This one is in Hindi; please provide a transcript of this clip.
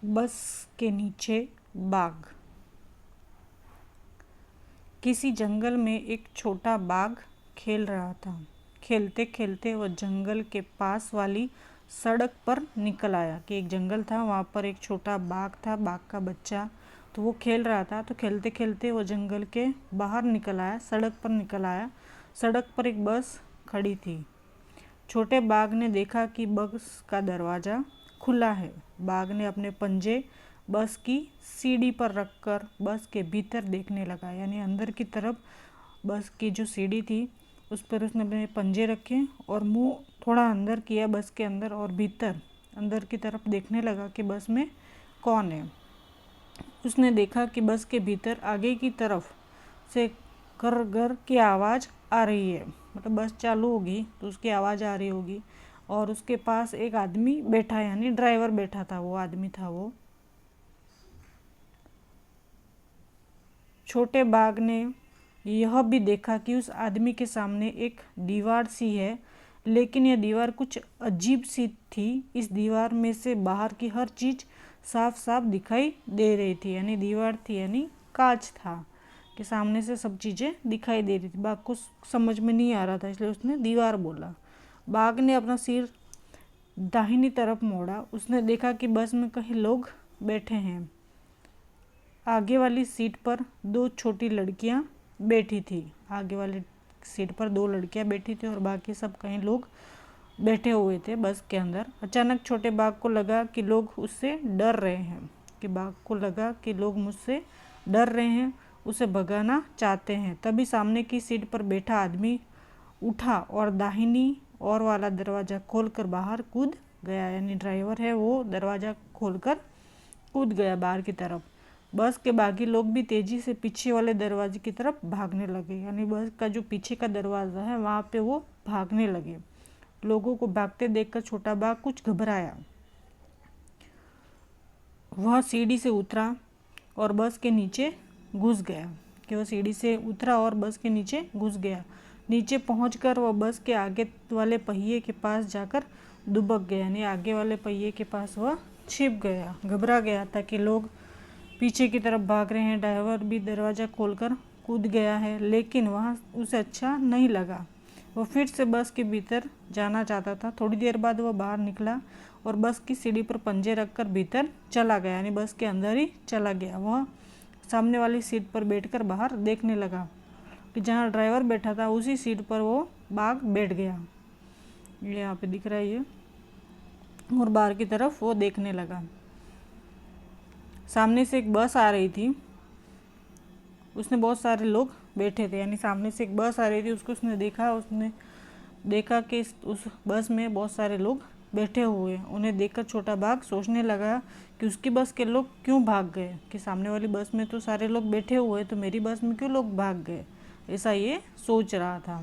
बस के नीचे बाघ। किसी जंगल में एक छोटा बाघ खेल रहा था। खेलते खेलते वह जंगल के पास वाली सड़क पर निकल आया। कि एक जंगल था, वहाँ पर एक छोटा बाघ था, बाघ का बच्चा। तो वो खेल रहा था, तो खेलते खेलते वो जंगल के बाहर निकल आया, सड़क पर निकल आया। सड़क पर एक बस खड़ी थी। छोटे बाघ ने देखा कि बस का दरवाज़ा खुला है। बाघ ने अपने पंजे बस की सीढ़ी पर रखकर बस के भीतर देखने लगा। यानी अंदर की तरफ बस की जो सीढ़ी थी उस पर उसने अपने पंजे रखे और मुंह थोड़ा अंदर किया बस के अंदर, और भीतर अंदर की तरफ देखने लगा कि बस में कौन है। उसने देखा कि बस के भीतर आगे की तरफ से कर गर की आवाज़ आ रही है। मतलब बस चालू होगी तो उसकी आवाज़ आ रही होगी, और उसके पास एक आदमी बैठा, यानी ड्राइवर बैठा था, वो आदमी था वो। छोटे बाघ ने यह भी देखा कि उस आदमी के सामने एक दीवार सी है, लेकिन यह दीवार कुछ अजीब सी थी। इस दीवार में से बाहर की हर चीज़ साफ साफ दिखाई दे रही थी। यानी दीवार थी, यानी कांच था कि सामने से सब चीज़ें दिखाई दे रही थी। बाघ को समझ में नहीं आ रहा था, इसलिए उसने दीवार बोला। बाघ ने अपना सिर दाहिनी तरफ मोड़ा। उसने देखा कि बस में कई लोग बैठे हैं। आगे वाली सीट पर दो छोटी लड़कियां बैठी थी। आगे वाली सीट पर दो लड़कियां बैठी थी और बाकी सब कई लोग बैठे हुए थे बस के अंदर। अचानक छोटे बाघ को लगा कि लोग उससे डर रहे हैं, कि बाघ को लगा कि लोग मुझसे डर रहे हैं, उसे भगाना चाहते हैं। तभी सामने की सीट पर बैठा आदमी उठा और दाहिनी ओर वाला दरवाज़ा खोलकर बाहर कूद गया। यानी ड्राइवर है वो दरवाज़ा खोलकर कूद गया बाहर की तरफ। बस के बाकी लोग भी तेजी से पीछे वाले दरवाजे की तरफ भागने लगे। यानी बस का जो पीछे का दरवाज़ा है वहाँ पे वो भागने लगे। लोगों को भागते देखकर छोटा बाघ कुछ घबराया। वह सीढ़ी से उतरा और बस के नीचे घुस गया। कि वह सीढ़ी से उतरा और बस के नीचे घुस गया। नीचे पहुंचकर वह बस के आगे वाले पहिए के पास जाकर दुबक गया। यानी आगे वाले पहिए के पास वह छिप गया। घबरा गया था कि लोग पीछे की तरफ भाग रहे हैं। ड्राइवर भी दरवाज़ा खोलकर कूद गया है, लेकिन वहाँ उसे अच्छा नहीं लगा। वो फिर से बस के भीतर जाना चाहता था। थोड़ी देर बाद वह बाहर निकला और बस की सीढ़ी पर पंजे रखकर भीतर चला गया। यानी बस के अंदर ही चला गया। वह सामने वाली सीट पर बैठकर बाहर देखने लगा कि जहाँ ड्राइवर बैठा था उसी सीट पर वो बाघ बैठ गया। ये यहाँ पे दिख रहा है ये। और बाहर की तरफ वो देखने लगा। सामने से एक बस आ रही थी। उसने बहुत सारे लोग बैठे थे। यानी सामने से एक बस आ रही थी, उसको उसने देखा कि उस बस में बहुत सारे लोग बैठे हुए। उन्हें देखकर छोटा बाघ सोचने लगा कि उसकी बस के लोग क्यों भाग गए, कि सामने वाली बस में तो सारे लोग बैठे हुए, तो मेरी बस में क्यों लोग भाग गए। ऐसा ये सोच रहा था।